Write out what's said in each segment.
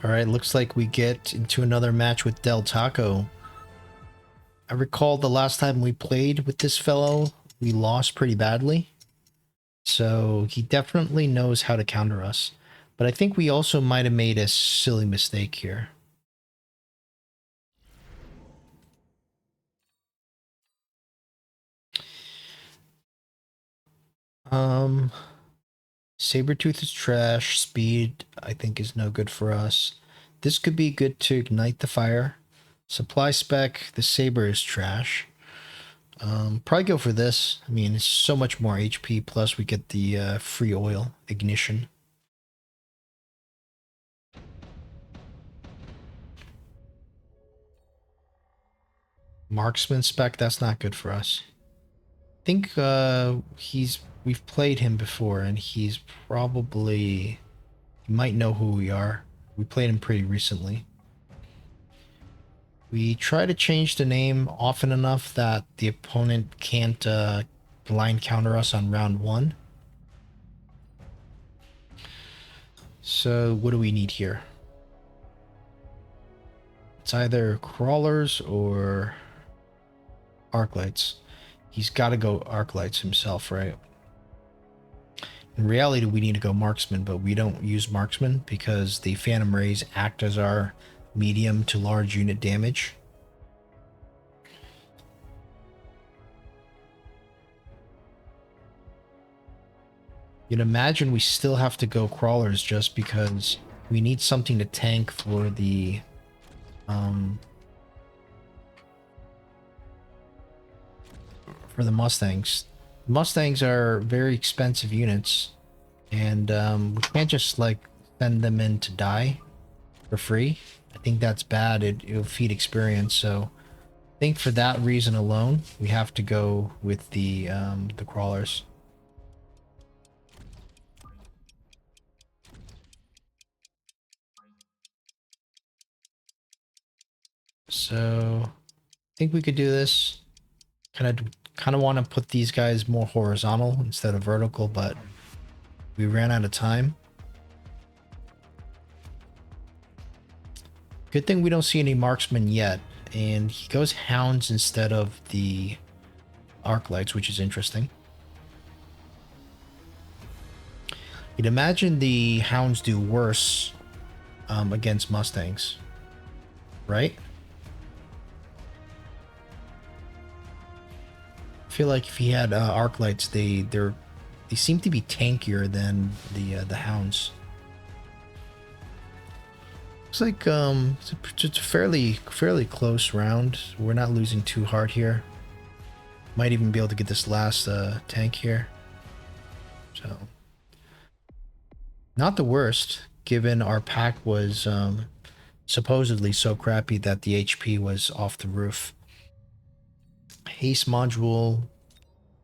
Alright, looks like we get into another match with Del Taco. I recall the last time we played with this fellow, we lost pretty badly. So he definitely knows how to counter us. But I think we also might have made a silly mistake here. Um, Sabretooth is trash. Speed, I think, is no good for us. This could be good to ignite the fire. Supply spec, the Saber is trash. Probably go for this. I mean, it's so much more HP, plus we get the free oil ignition. Marksman spec, that's not good for us. I think we've played him before, and he's probably, he might know who we are. We played him pretty recently. We try to change the name often enough that the opponent can't blind counter us on round 1. So what do we need here? It's either crawlers or arc lights. He's got to go arc lights himself, right? In reality, we need to go marksman, but we don't use marksman because the phantom rays act as our medium to large unit damage. You'd imagine we still have to go crawlers just because we need something to tank for the Mustangs. Mustangs are very expensive units, and we can't just like send them in to die for free. I think that's bad. It'll feed experience. So I think for that reason alone, we have to go with the crawlers. So I think we could do this. Kind of want to put these guys more horizontal instead of vertical, but we ran out of time. Good thing we don't see any marksmen yet, and he goes hounds instead of the arc lights, which is interesting. You'd imagine the hounds do worse against mustangs, right? I feel like if he had arc lights, they seem to be tankier than the hounds. Looks like it's a fairly close round. We're not losing too hard here. Might even be able to get this last tank here. So not the worst, given our pack was supposedly so crappy that the HP was off the roof. Haste module.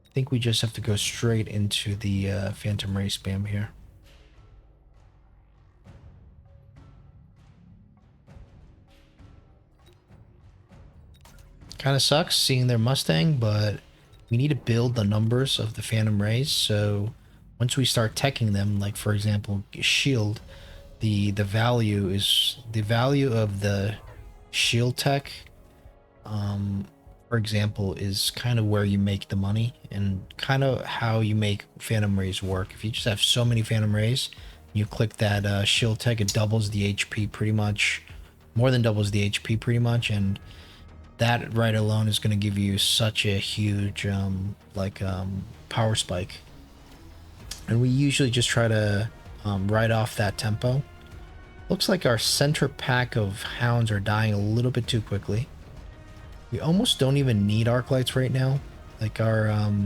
I think we just have to go straight into the Phantom Ray spam here. Kind of sucks seeing their Mustang, but we need to build the numbers of the Phantom Rays. So once we start teching them, like for example, shield, the value of the shield tech, for example, is kind of where you make the money and kind of how you make Phantom Rays work. If you just have so many Phantom Rays, you click that shield tech, it doubles the HP pretty much, more than doubles the HP pretty much, and that right alone is going to give you such a huge power spike. And we usually just try to ride off that tempo. Looks like our center pack of hounds are dying a little bit too quickly. We almost don't even need arc lights right now. Like our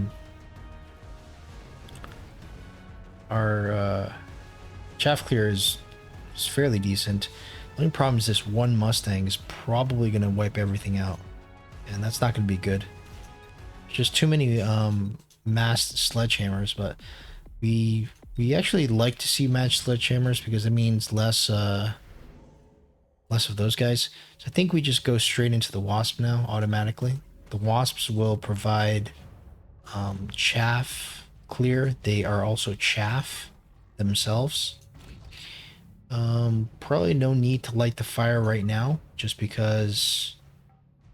chaff clear is fairly decent. The only problem is this one Mustang is probably going to wipe everything out, and that's not going to be good. Just too many massed sledgehammers, but we actually like to see matched sledgehammers because it means less of those guys. So I think we just go straight into the wasp now automatically. The wasps will provide chaff clear. They are also chaff themselves. Probably no need to light the fire right now, just because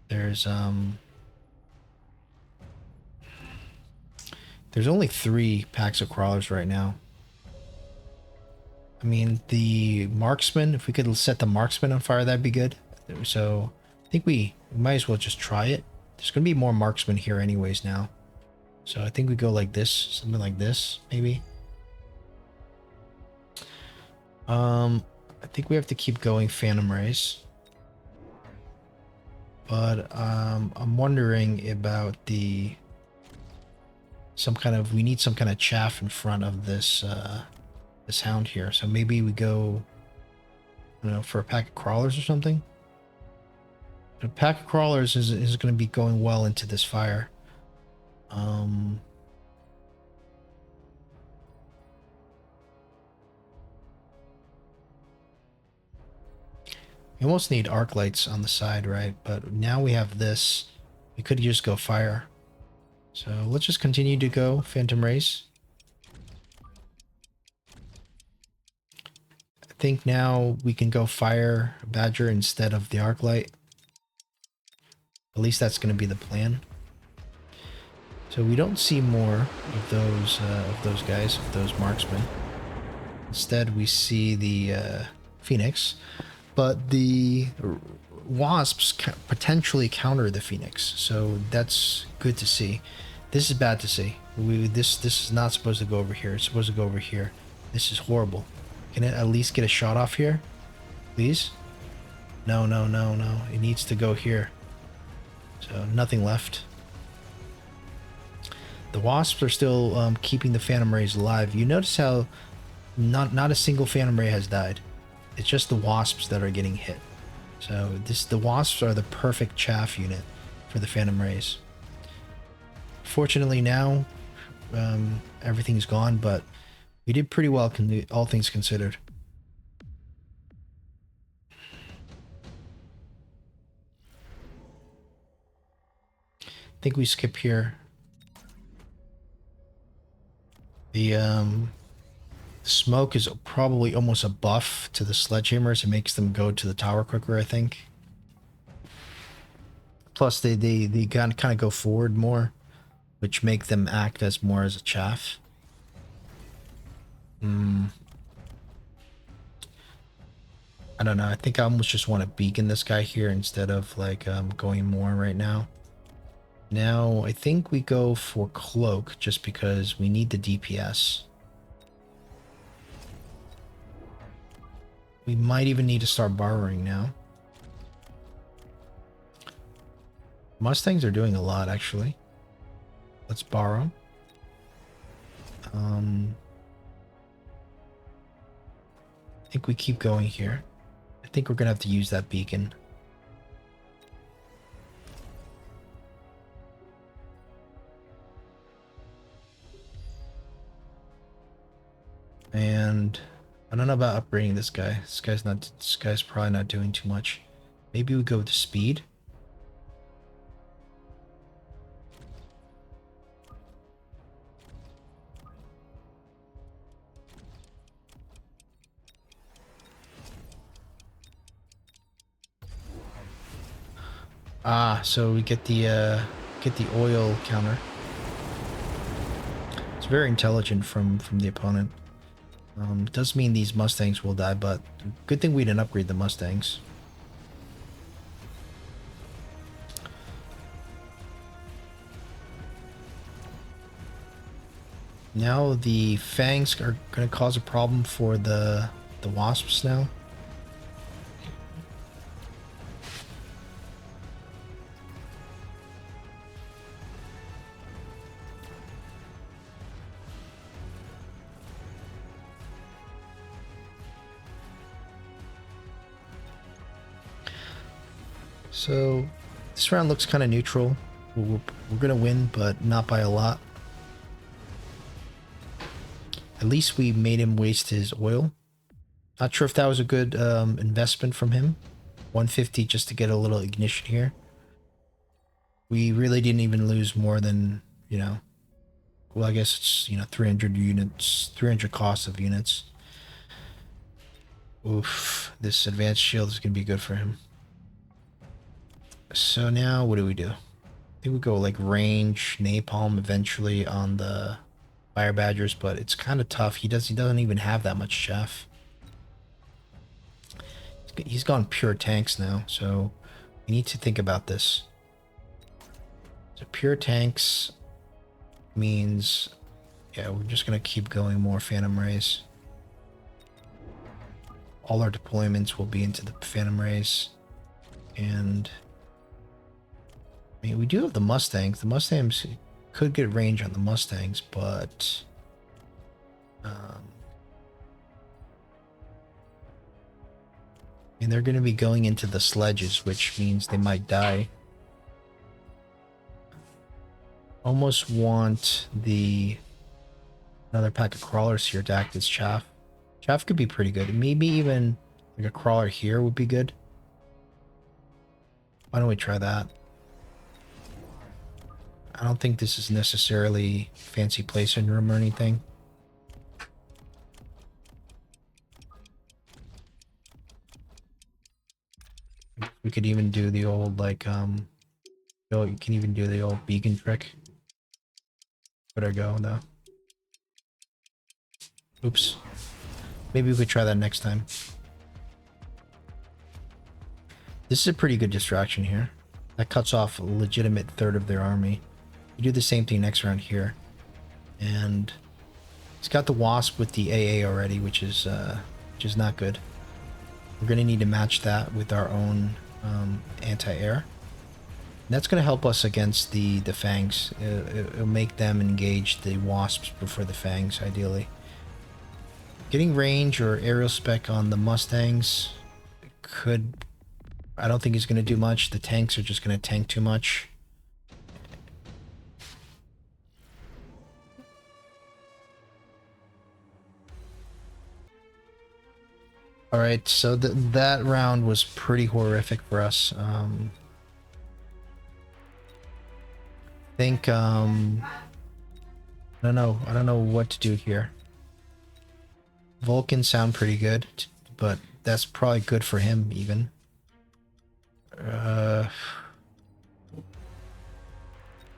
there's only 3 packs of crawlers right now. I mean, the marksman, if we could set the marksman on fire, that'd be good. So I think we might as well just try it. There's gonna be more marksmen here anyways now. So I think we go like this, something like this, maybe. I think we have to keep going Phantom Rays. But I'm wondering about we need some kind of chaff in front of this this hound here. So maybe we go, I don't know, for a pack of crawlers or something. A pack of crawlers is going to be going well into this fire. We almost need arc lights on the side, right? But now we have this. We could just go fire. So let's just continue to go Phantom Rays. I think now we can go fire Badger instead of the arc light. At least that's going to be the plan. So we don't see more of those guys, of those marksmen. Instead, we see the Phoenix, but the wasps potentially counter the Phoenix, so that's good to see. This is bad to see. This is not supposed to go over here. It's supposed to go over here. This is horrible. Can it at least get a shot off here, please? No, no, no, no. It needs to go here. So nothing left. The wasps are still keeping the Phantom Rays alive. You notice how not a single Phantom Ray has died. It's just the wasps that are getting hit. So the wasps are the perfect chaff unit for the Phantom Rays. Fortunately now, everything's gone, but we did pretty well, all things considered. I think we skip here. The smoke is probably almost a buff to the sledgehammers. It makes them go to the tower quicker, I think. Plus, they kind of go forward more, which make them act as more as a chaff. I don't know. I think I almost just want to beacon this guy here instead of like going more right now. Now, I think we go for Cloak just because we need the DPS. We might even need to start borrowing now. Mustangs are doing a lot, actually. Let's borrow. I think we keep going here. I think we're gonna have to use that beacon. And I don't know about upgrading this guy. This guy's probably not doing too much. Maybe we go with the speed. Ah, so we get the oil counter. It's very intelligent from the opponent. Does mean these Mustangs will die, but good thing we didn't upgrade the Mustangs. Now the Fangs are going to cause a problem for the Wasps now. So this round looks kind of neutral. We're going to win, but not by a lot. At least we made him waste his oil. Not sure if that was a good investment from him. 150 just to get a little ignition here. We really didn't even lose more than, you know, well, I guess it's, 300 units, 300 cost of units. Oof, this advanced shield is going to be good for him. So now, what do? I think we go like range, napalm eventually on the fire badgers, but it's kind of tough. He doesn't even have that much chaff. He's gone pure tanks now, so we need to think about this. So pure tanks means, yeah, we're just gonna keep going more Phantom Rays. All our deployments will be into the Phantom Rays, and I mean we do have the Mustangs. The Mustangs could get range on the Mustangs, but and they're going to be going into the sledges, which means they might die. Almost want the another pack of crawlers here to act as chaff. Chaff could be pretty good. Maybe even like a crawler here would be good. Why don't we try that? I don't think this is necessarily fancy placement room or anything. We could even do the old like you can even do the old beacon trick. Where'd I go though? Oops. Maybe we could try that next time. This is a pretty good distraction here. That cuts off a legitimate third of their army. You do the same thing next round here. And he's got the Wasp with the AA already, which is not good. We're going to need to match that with our own anti-air. That's going to help us against the Fangs. It'll make them engage the Wasps before the Fangs, ideally. Getting range or aerial spec on the Mustangs could... I don't think he's going to do much. The tanks are just going to tank too much. Alright, so that round was pretty horrific for us. I think, I don't know what to do here. Vulcans sound pretty good, but that's probably good for him, even.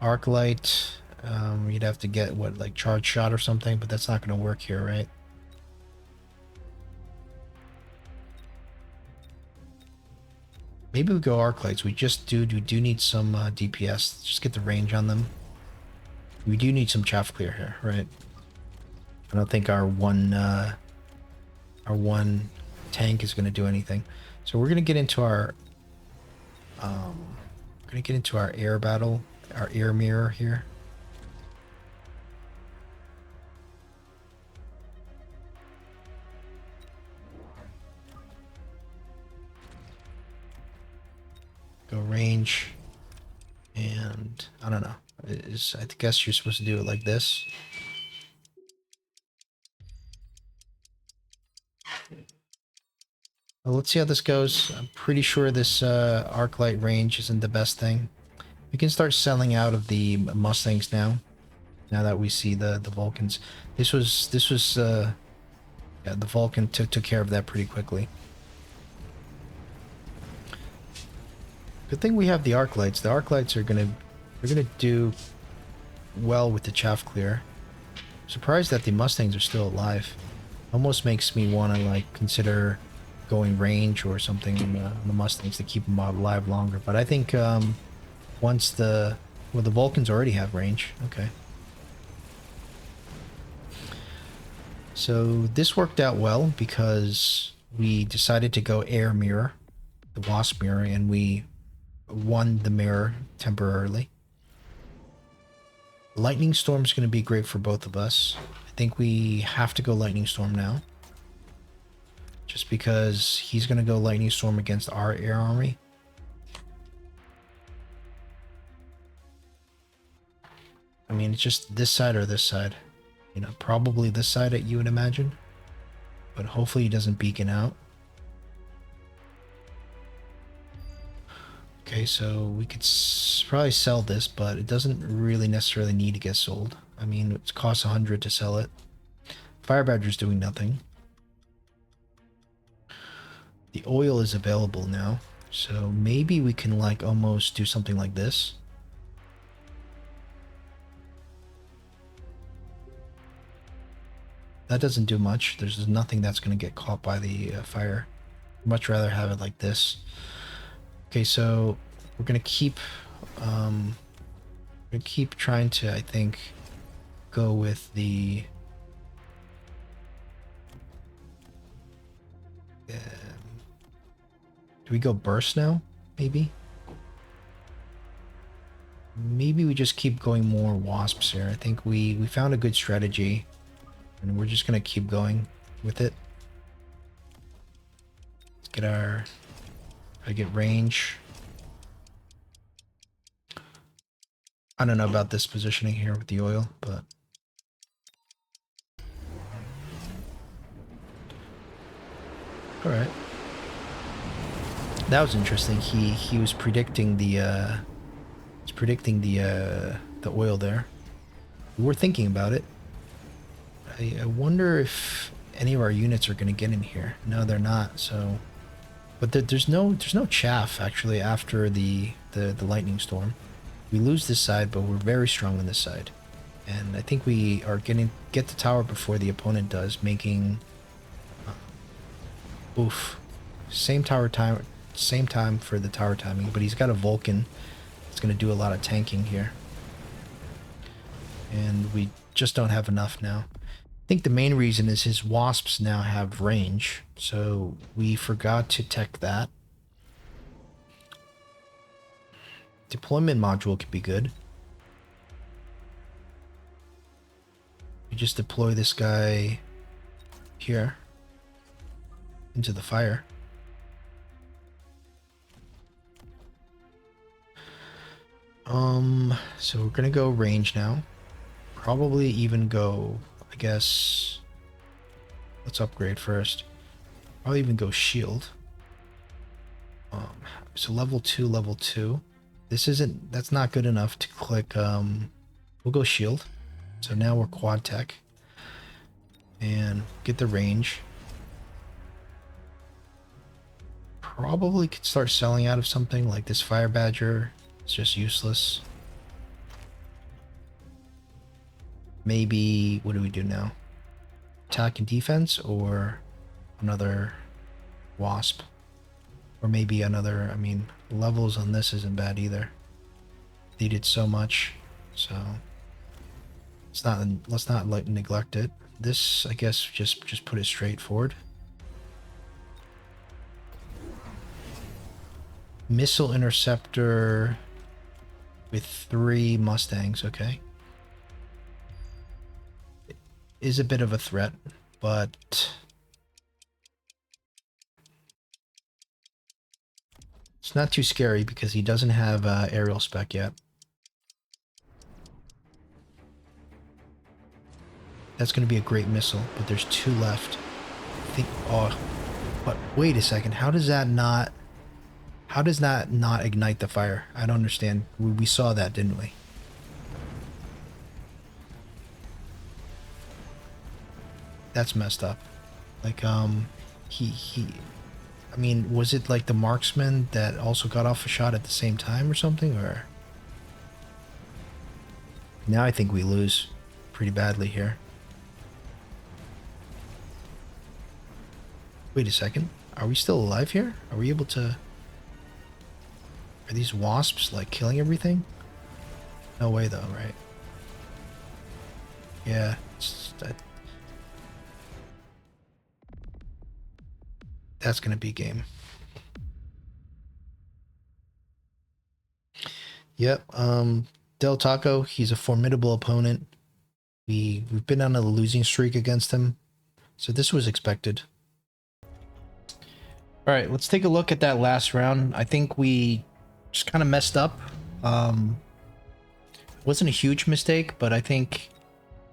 Arclight, you'd have to get, what, like charge shot or something, but that's not going to work here, right? Maybe we go Arclights. We do need some DPS. Just get the range on them. We do need some chaff clear here, right? I don't think our one tank is going to do anything. So we're going to get into our air battle, our air mirror here. Go range, and I don't know. I guess you're supposed to do it like this. Well, let's see how this goes. I'm pretty sure this Arclight range isn't the best thing. We can start selling out of the Mustangs now. Now that we see the Vulcans, this was yeah, the Vulcan took care of that pretty quickly. Good thing we have the Arclights. The Arclights are they're gonna do well with the chaff clear. Surprised that the Mustangs are still alive. Almost makes me want to like consider going range or something on the Mustangs to keep them alive longer. But I think once the Vulcans already have range. Okay. So this worked out well because we decided to go air mirror, the Wasp mirror, and we won the mirror temporarily. Lightning Storm is going to be great for both of us. I think we have to go Lightning Storm now. Just because he's going to go Lightning Storm against our air army. I mean, it's just this side or this side. You know, probably this side, you would imagine. But hopefully he doesn't beacon out. Okay, so we could probably sell this, but it doesn't really necessarily need to get sold. I mean, it costs 100 to sell it. Fire Badger's doing nothing. The oil is available now, so maybe we can like almost do something like this. That doesn't do much. There's nothing that's going to get caught by the fire. Much rather have it like this. Okay, so we're going to keep trying to, I think, go with the do we go burst now? Maybe we just keep going more wasps here. I think we found a good strategy, and we're just gonna keep going with it. Let's get our I get range. I don't know about this positioning here with the oil, but all right. That was interesting. He was predicting the the oil there. We were thinking about it. I wonder if any of our units are going to get in here. No, they're not. So, but there's no chaff actually after the lightning storm. We lose this side, but we're very strong on this side, and I think we are get the tower before the opponent does, making oof, same time for the tower timing. But he's got a Vulcan. It's going to do a lot of tanking here, and we just don't have enough now. I think the main reason is his wasps now have range, so we forgot to tech that. Deployment module could be good. You just deploy this guy here into the fire. So we're gonna go range now. Probably even go, I guess, let's upgrade first. Probably even go shield. So level 2. That's not good enough to click, we'll go shield. So now we're quad tech. And get the range. Probably could start selling out of something like this fire badger. It's just useless. Maybe, what do we do now? Attack and defense, or another wasp? Or maybe another, I mean, levels on this isn't bad either. They did so much, so let's not neglect it. This, I guess, just put it straight forward. Missile interceptor with 3 Mustangs, okay. It is a bit of a threat, but it's not too scary because he doesn't have aerial spec yet. That's going to be a great missile, but there's 2 left. I think, oh, but wait a second, how does that not ignite the fire? I don't understand. We saw that, didn't we? That's messed up. Like, he I mean, was it like the marksman that also got off a shot at the same time or something, or? Now I think we lose pretty badly here. Wait a second. Are we still alive here? Are we able to... Are these wasps, like, killing everything? No way, though, right? Yeah. That's gonna be game. Yep. Del Taco, he's a formidable opponent. We've been on a losing streak against him, so this was expected. All right, let's take a look at that last round. I think we just kind of messed up. Wasn't a huge mistake, but I think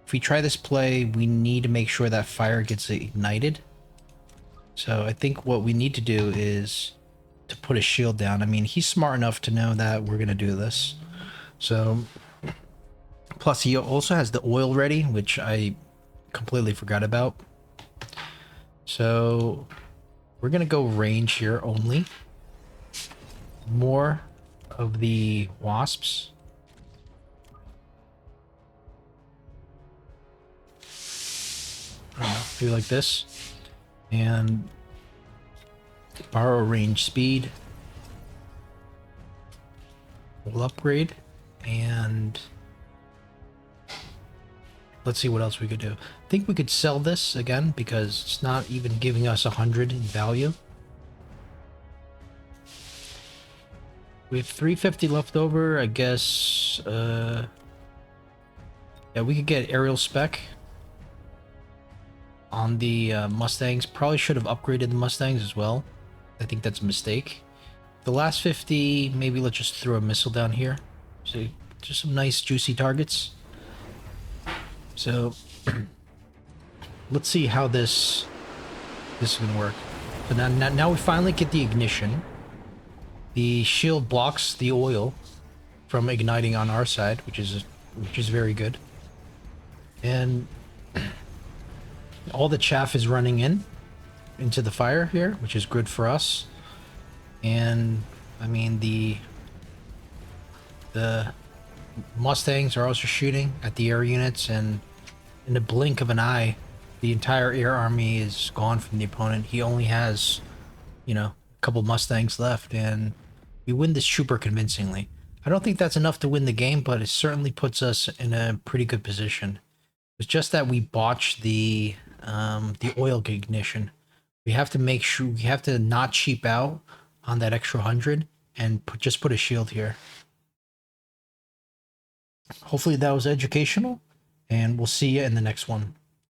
if we try this play, we need to make sure that fire gets ignited. So I think what we need to do is to put a shield down. I mean, he's smart enough to know that we're going to do this. So, plus he also has the oil ready, which I completely forgot about. So We're gonna go range here only. More of the wasps. I don't know, maybe like this. And borrow range speed. We'll upgrade. And let's see what else we could do. I think we could sell this again because it's not even giving us 100 in value. We have 350 left over, I guess. Yeah, we could get aerial spec on the Mustangs. Probably should have upgraded the Mustangs as well. I think that's a mistake. The last 50, maybe let's just throw a missile down here. So just some nice juicy targets. So let's see how this is gonna work. So now we finally get the ignition. The shield blocks the oil from igniting on our side, which is very good. And all the chaff is running into the fire here, which is good for us. And I mean the Mustangs are also shooting at the air units, and in the blink of an eye, the entire air army is gone from the opponent. He only has, you know, a couple Mustangs left, and we win this super convincingly. I don't think that's enough to win the game, but it certainly puts us in a pretty good position. It's just that we botched the oil ignition. We have to make sure, we have to not cheap out on that extra 100 and just put a shield here. Hopefully that was educational, and we'll see you in the next one.